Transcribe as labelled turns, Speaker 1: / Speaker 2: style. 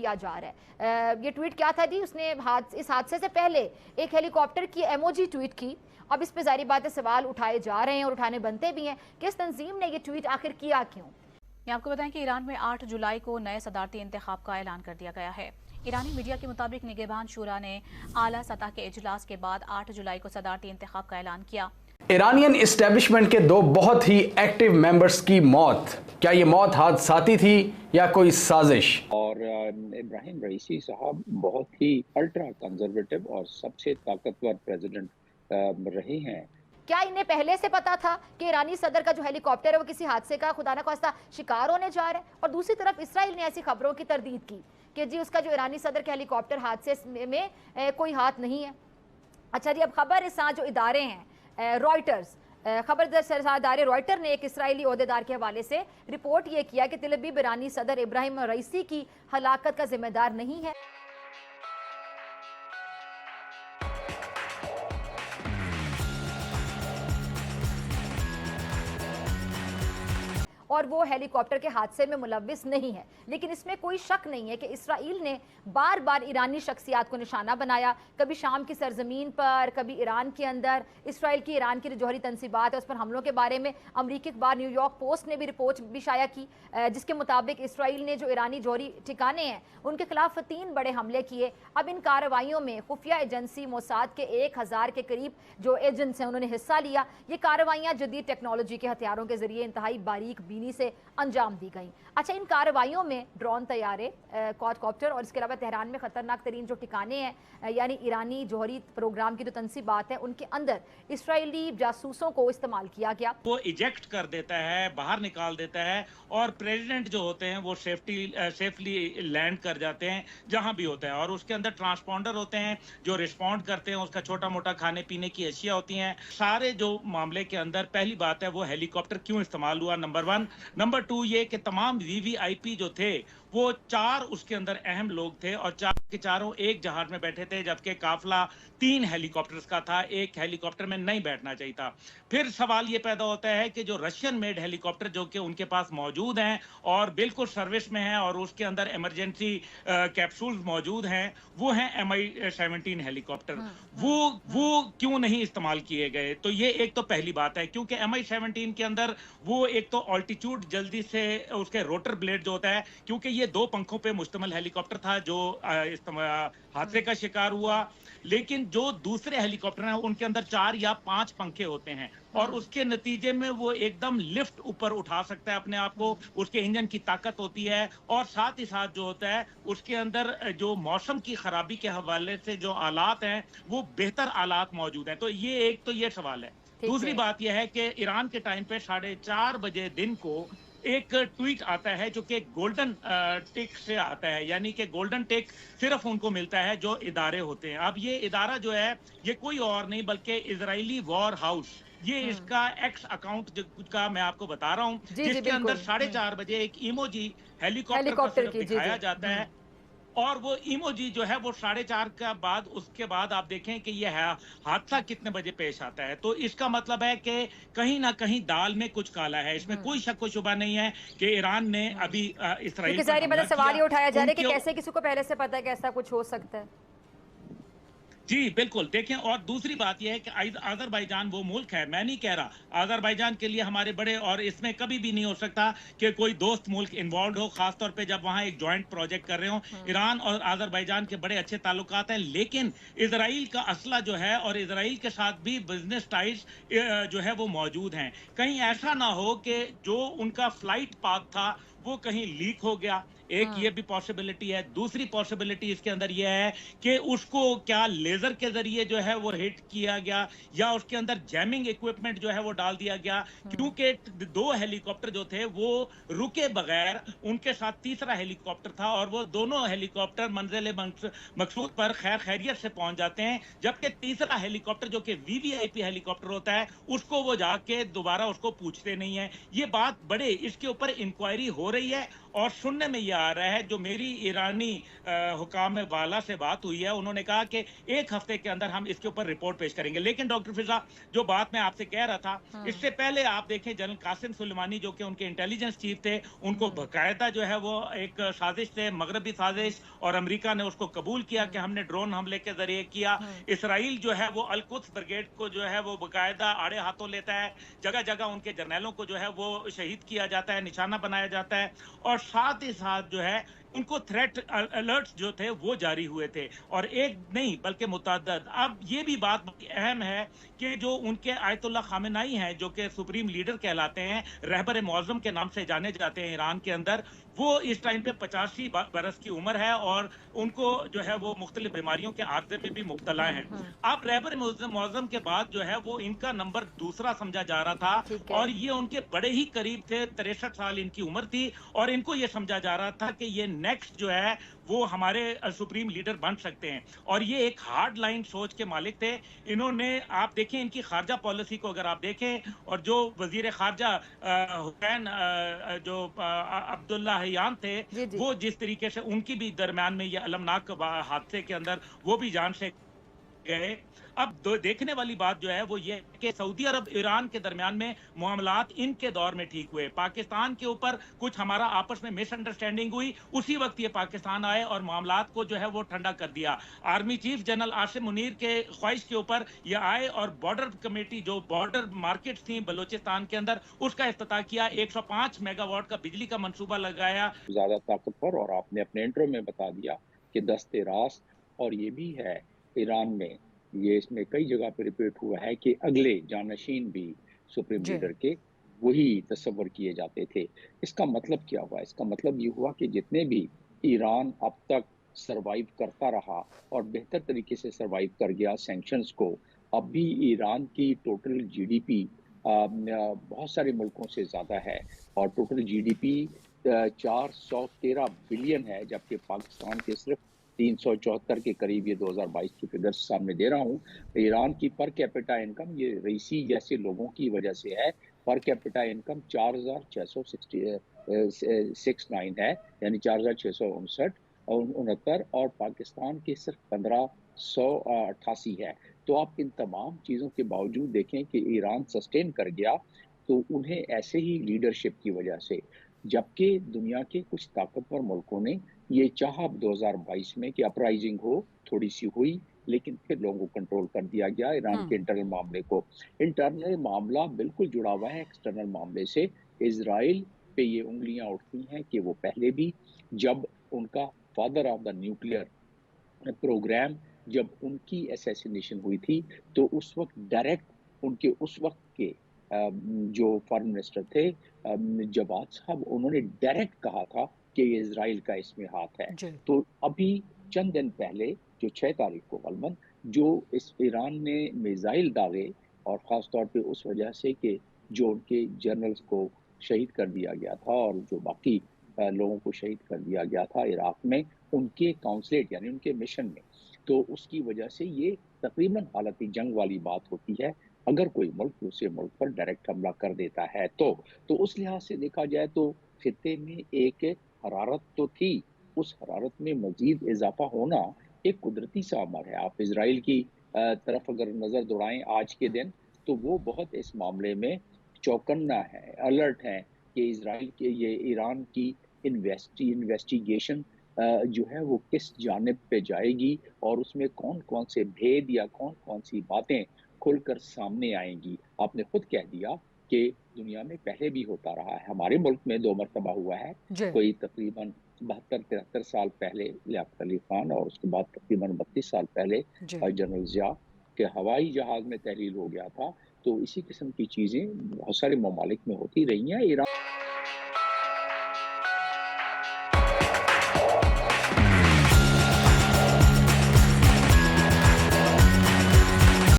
Speaker 1: کیا جا رہا ہے۔ یہ ٹویٹ کیا تھا جی؟ اس نے اس حادثے سے پہلے ایک ہیلی کاپٹر کی ایموجی ٹویٹ کی۔ اب اس پہ ظاہری بات ہے سوال اٹھائے جا رہے ہیں اور اٹھانے بنتے بھی ہیں کہ اس تنظیم نے یہ ٹویٹ آخر کیا کیوں؟
Speaker 2: یہ آپ کو بتائیں کہ ایران میں 8 جولائی کو نئے صدارتی انتخاب کا اعلان کر دیا گیا ہے۔ ایرانی میڈیا کے مطابق نگہبان شورا نے اعلیٰ سطح کے اجلاس کے بعد 8 جولائی کو صدارتی انتخاب کا اعلان کیا۔
Speaker 3: ایرانین اسٹیبلشمنٹ کے 2 بہت ہی ایکٹیو ممبرز کی موت، کیا یہ موت حادثاتی تھی یا کوئی سازش؟
Speaker 4: اور ابراہیم رئیسی صاحب بہت ہی الٹرا کنزرویٹو اور سب سے طاقتور پریزیڈنٹ رہے ہیں۔
Speaker 1: کیا انہیں پہلے سے پتا تھا کہ ایرانی صدر کا جو ہیلی کاپٹر ہے وہ کسی حادثے کا خدا نہ خواستہ شکار ہونے جا رہا ہے؟ اور دوسری طرف اسرائیل نے ایسی خبروں کی تردید کی کہ جی اس کا جو ایرانی صدر کے ہیلی کاپٹر حادثے میں کوئی ہاتھ نہیں ہے۔ اچھا جی، اب خبر ساں جو ادارے ہیں رائٹرز، ادارے رائٹر نے ایک اسرائیلی عہدیدار کے حوالے سے رپورٹ یہ کیا کہ تل ابیب ایرانی صدر ابراہیم رئیسی کی ہلاکت کا ذمہ دار نہیں ہے۔ اور وہ ہیلی کاپٹر کے حادثے میں ملوث نہیں ہے، لیکن اس میں کوئی شک نہیں ہے کہ اسرائیل نے بار بار ایرانی شخصیات کو نشانہ بنایا، کبھی شام کی سرزمین پر، کبھی ایران کے اندر۔ اسرائیل کی ایران کی جوہری تنصیبات ہے اس پر حملوں کے بارے میں امریکی اخبار نیو یارک پوسٹ نے بھی رپورٹ بھی شائع کی، جس کے مطابق اسرائیل نے جو ایرانی جوہری ٹھکانے ہیں ان کے خلاف 3 بڑے حملے کیے۔ اب ان کارروائیوں میں خفیہ ایجنسی موساد کے 1000 کے قریب جو ایجنٹس ہیں انہوں نے حصہ لیا۔ یہ کارروائیاں جدید ٹیکنالوجی کے ہتھیاروں کے ذریعے انتہائی باریک بینی سے انجام دی گئیں۔ اچھا، ان کارروائیوں میں ڈرون طیارے، کواد کاپٹر اور اس کے علاوہ تہران میں خطرناک ترین جو ٹھکانے ہیں یعنی ایرانی جوہری پروگرام کی جو تنصیبات ہیں ان کے اندر اسرائیلی جاسوسوں کو استعمال کیا گیا۔
Speaker 5: وہ ایجیکٹ کر دیتا ہے، باہر نکال دیتا ہے، اور پریزیڈنٹ جو ہوتے ہیں وہ سیفلی لینڈ کر جاتے ہیں جہاں بھی ہوتا ہے، اور اس کے اندر ٹرانسپونڈر ہوتے ہیں جو رسپونڈ کرتے ہیں، اس کا چھوٹا موٹا کھانے پینے کی اشیاء ہوتی ہیں۔ سارے جو معاملے کے اندر پہلی بات ہے وہ ہیلی کاپٹر کیوں استعمال ہوا، نمبر 1۔ نمبر 2 یہ کہ تمام VVIP جو تھے وہ 4 اس کے اندر اہم لوگ تھے، اور 4 کے چاروں ایک جہاز میں بیٹھے تھے، جبکہ قافلہ 3 ہیلی کاپٹرز کا تھا، ایک ہیلی کاپٹر میں نہیں بیٹھنا چاہیے تھا۔ پھر سوال یہ پیدا ہوتا ہے کہ جو رشین میڈ ہیلی کاپٹر جو کہ ان کے پاس موجود ہیں اور بالکل سروس میں ہیں اور اس کے اندر ایمرجنسی کیپسولز موجود ہیں، وہ ہیں MI-17 ہیلی کاپٹر، وہ کیوں نہیں استعمال کیے گئے؟ تو یہ ایک تو پہلی بات ہے، کیونکہ MI-17 کے اندر وہ ایک تو آلٹیچیوڈ جلدی سے اس کے روٹر بلیڈ جو ہوتا ہے، کیونکہ یہ 2 پنکھوں پہ مشتمل ہیلی کاپٹر تھا جو حادثے کا شکار ہوا، لیکن جو دوسرے ہیلی کاپٹر ہیں ان کے اندر 4 یا 5 پنکھے ہوتے ہیں، اور اس کے نتیجے میں وہ ایک دم لفٹ اوپر اٹھا سکتا ہے اپنے آپ کو، اس کے انجن کی طاقت ہوتی ہے، اور ساتھ ہی ساتھ جو ہوتا ہے اس کے اندر جو موسم کی خرابی کے حوالے سے جو آلات ہیں وہ بہتر آلات موجود ہیں۔ تو یہ ایک تو یہ سوال ہے۔ دوسری بات یہ ہے کہ ایران کے ٹائم پہ 4:30 بجے دن کو ایک ٹویٹ آتا ہے جو کہ گولڈن ٹیک سے آتا ہے، یعنی کہ گولڈن ٹیک صرف ان کو ملتا ہے جو ادارے ہوتے ہیں۔ اب یہ ادارہ جو ہے یہ کوئی اور نہیں بلکہ اسرائیلی وار ہاؤس، یہ اس کا ایکس اکاؤنٹ کا میں آپ کو بتا رہا ہوں، جس کے اندر 4:30 بجے ایک ایموجی ہیلی کاپٹر کا صرف دکھایا جاتا ہے، اور وہ ایموجی جو ہے وہ 4:30 کا بعد، اس کے بعد آپ دیکھیں کہ یہ حادثہ کتنے بجے پیش آتا ہے۔ تو اس کا مطلب ہے کہ کہیں نہ کہیں دال میں کچھ کالا ہے، اس میں کوئی شک و شبہ نہیں ہے کہ ایران نے ابھی اسرائیل پر حملہ کیا۔
Speaker 1: سوال یہ اٹھایا جا رہا ہے کہ کیسے کسی کو پہلے سے پتا ہے کہ ایسا کچھ ہو سکتا ہے؟
Speaker 5: جی بالکل، دیکھیں، اور دوسری بات یہ ہے کہ آذربائیجان وہ ملک ہے، میں نہیں کہہ رہا آذربائیجان کے لیے ہمارے بڑے، اور اس میں کبھی بھی نہیں ہو سکتا کہ کوئی دوست ملک انوالوڈ ہو، خاص طور پہ جب وہاں ایک جوائنٹ پروجیکٹ کر رہے ہوں۔ ایران اور آذربائیجان کے بڑے اچھے تعلقات ہیں، لیکن اسرائیل کا اسلحہ جو ہے اور اسرائیل کے ساتھ بھی بزنس ٹائز جو ہے وہ موجود ہیں۔ کہیں ایسا نہ ہو کہ جو ان کا فلائٹ پاتھ تھا وہ کہیں لیک ہو گیا، ایک یہ بھی پاسبلٹی ہے۔ دوسری پاسبلٹی اس کے اندر یہ ہے کہ اس کو کیا لیزر کے ذریعے جو ہے وہ ہٹ کیا گیا، یا اس کے اندر جیمنگ ایکوپمنٹ جو ہے وہ ڈال دیا گیا، کیونکہ 2 ہیلی کاپٹر جو تھے وہ رکے بغیر، ان کے ساتھ تیسرا ہیلی کاپٹر تھا، اور وہ دونوں ہیلی کاپٹر منزل مقصود پر خیر خیریت سے پہنچ جاتے ہیں، جبکہ تیسرا ہیلی کاپٹر جو کہ VVIP ہیلی کاپٹر ہوتا ہے اس کو وہ جا کے دوبارہ اس کو پوچھتے نہیں ہیں۔ یہ بات بڑے، اس کے اوپر انکوائری ہو رہی ہے، اور سننے میں یہ آ رہا ہے, جو میری ایرانی حکام والا سے بات ہوئی ہے, انہوں نے کہا کہ ایک ہفتے کے اندر ہم اس کے اوپر رپورٹ پیش کریں گے. لیکن ڈاکٹر فضا, جو بات میں آپ سے کہہ رہا تھا, اس سے پہلے آپ دیکھیں جنرل قاسم سلیمانی جو کہ ان کے انٹیلیجنس چیف تھے, ان کو باقاعدہ جو ہے وہ ایک سازش تھے, مغربی سازش, اور امریکہ نے اس کو قبول کیا کہ ہم نے ڈرون حملے کے ذریعے کیا. اسرائیل جو ہے وہ القدس بریگیڈ کو جو ہے وہ باقاعدہ آڑے ہاتھوں لیتا ہے, جگہ جگہ ان کے جرنیلوں کو جو ہے وہ شہید کیا جاتا ہے, نشانہ بنایا جاتا ہے, اور ساتھ ہی ساتھ جو ہے ان کو تھریٹ الرٹس جو تھے وہ جاری ہوئے تھے, اور ایک نہیں بلکہ متعدد. اب یہ بھی بات اہم ہے کہ جو ان کے آیت اللہ خامنائی ہیں, جو کہ سپریم لیڈر کہلاتے ہیں, رہبر معظم کے نام سے جانے جاتے ہیں ایران کے اندر, وہ اس ٹائم پہ 85 برس کی عمر ہے, اور ان کو جو ہے وہ مختلف بیماریوں کے عارضے میں بھی مبتلا ہیں. اب رہبر معظم کے بعد جو ہے وہ ان کا نمبر دوسرا سمجھا جا رہا تھا, اور یہ ان کے بڑے ہی قریب تھے, 63 سال ان کی عمر تھی, اور ان کو یہ سمجھا جا رہا تھا کہ یہ نیکسٹ جو ہے وہ ہمارے سپریم لیڈر بن سکتے ہیں, اور یہ ایک ہارڈ لائن سوچ کے مالک تھے. انہوں نے, آپ دیکھیں ان کی خارجہ پالیسی کو اگر آپ دیکھیں, اور جو وزیر خارجہ حسین جو عبداللہ حیان تھے, وہ جس طریقے سے ان کی بھی درمیان میں یہ المناک حادثے کے اندر وہ بھی جان سے گئے. اب دیکھنے والی بات جو ہے وہ یہ کہ سعودی عرب ایران کے درمیان میں معاملات ان کے دور میں ٹھیک ہوئے, پاکستان کے اوپر کچھ ہمارا آپس میں مس انڈرسٹینڈنگ ہوئی, اسی وقت یہ پاکستان آئے اور معاملات کو جو ہے وہ ٹھنڈا کر دیا. Army chief general Asim Munir کے خواہش کے اوپر یہ آئے اور بارڈر کمیٹی, جو بارڈر مارکیٹس تھیں بلوچستان کے اندر, اس کا افتتاح کیا, 105 میگا واٹ کا بجلی کا منصوبہ لگایا.
Speaker 4: زیادہ طاقتور, اور آپ نے اپنے انٹرو میں بتا دیا کہ دست راست, اور یہ بھی ہے ایران میں, یہ اس میں کئی جگہ پہ ریپیٹ ہوا ہے کہ اگلے جانشین بھی سپریم لیڈر کے وہی تصور کیے جاتے تھے. اس کا مطلب کیا ہوا؟ اس کا مطلب یہ ہوا کہ جتنے بھی ایران اب تک سروائیو کرتا رہا اور بہتر طریقے سے سروائیو کر گیا سینکشنز کو, اب بھی ایران کی ٹوٹل جی ڈی پی بہت سارے ملکوں سے زیادہ ہے, اور total G D P 413 billion ہے, جبکہ پاکستان کے صرف 374 کے قریب یہ 2022 کی فگرز سامنے دے رہا ہوں. ایران کی پر کیپٹا انکم, یہ رئیسی جیسے لوگوں کی وجہ سے ہے, پر کیپٹا انکم 4669 ہے, یعنی 4669, اور پاکستان کے صرف 1588 ہے. تو آپ ان تمام چیزوں کے باوجود دیکھیں کہ ایران سسٹین کر گیا, تو انہیں ایسے ہی لیڈرشپ کی وجہ سے, جبکہ دنیا کے کچھ طاقتور ملکوں نے یہ چاہا 2022 میں کہ اپرائزنگ ہو, تھوڑی سی ہوئی, لیکن پھر لوگوں کو کنٹرول کر دیا گیا ایران کے انٹرنل معاملے کو. انٹرنل معاملہ بالکل جڑا ہوا ہے ایکسٹرنل معاملے سے. اسرائیل پہ یہ انگلیاں اٹھتی ہیں کہ وہ پہلے بھی, جب ان کا father of the nuclear programme, جب ان کی اسیسینیشن ہوئی تھی, تو اس وقت ڈائریکٹ ان کے اس وقت کے جو فارن منسٹر تھے جواد صاحب, انہوں نے ڈائریکٹ کہا تھا کہ اسرائیل کا اس میں ہاتھ ہے. تو ابھی چند دن پہلے, جو 6 تاریخ کو غالباً, جو اس ایران نے میزائل داغے, اور خاص طور پہ اس وجہ سے کہ جو ان کے جنرلز کو شہید کر دیا گیا تھا, اور جو باقی لوگوں کو شہید کر دیا گیا تھا عراق میں ان کے کونسلیٹ یعنی ان کے مشن میں, تو اس کی وجہ سے یہ تقریباً حالت جنگ والی بات ہوتی ہے اگر کوئی ملک دوسرے ملک پر ڈائریکٹ حملہ کر دیتا ہے. تو اس لحاظ سے دیکھا جائے تو خطے میں ایک حرارت تو تھی, اس حرارت میں مزید اضافہ ہونا ایک قدرتی سا عمل ہے. آپ اسرائیل کی طرف اگر نظر دوڑائیں آج کے دن, تو وہ بہت اس معاملے میں چوکنا ہے, الرٹ ہے کہ اسرائیل کے یہ ایران کی انویسٹیگیشن جو ہے وہ کس جانب پہ جائے گی, اور اس میں کون کون سے بھید یا کون کون سی باتیں کھل کر سامنے آئیں گی. آپ نے خود کہہ دیا کہ دنیا میں پہلے بھی ہوتا رہا ہے, ہمارے ملک میں 2 مرتبہ ہوا ہے, کوئی تقریباً 72-73 سال پہلے لیاقت علی خان, اور اس کے بعد تقریباً 32 سال پہلے جنرل ضیاء کے ہوائی جہاز میں تحلیل ہو گیا تھا. تو اسی قسم کی چیزیں بہت سارے ممالک میں ہوتی رہی ہیں. ایران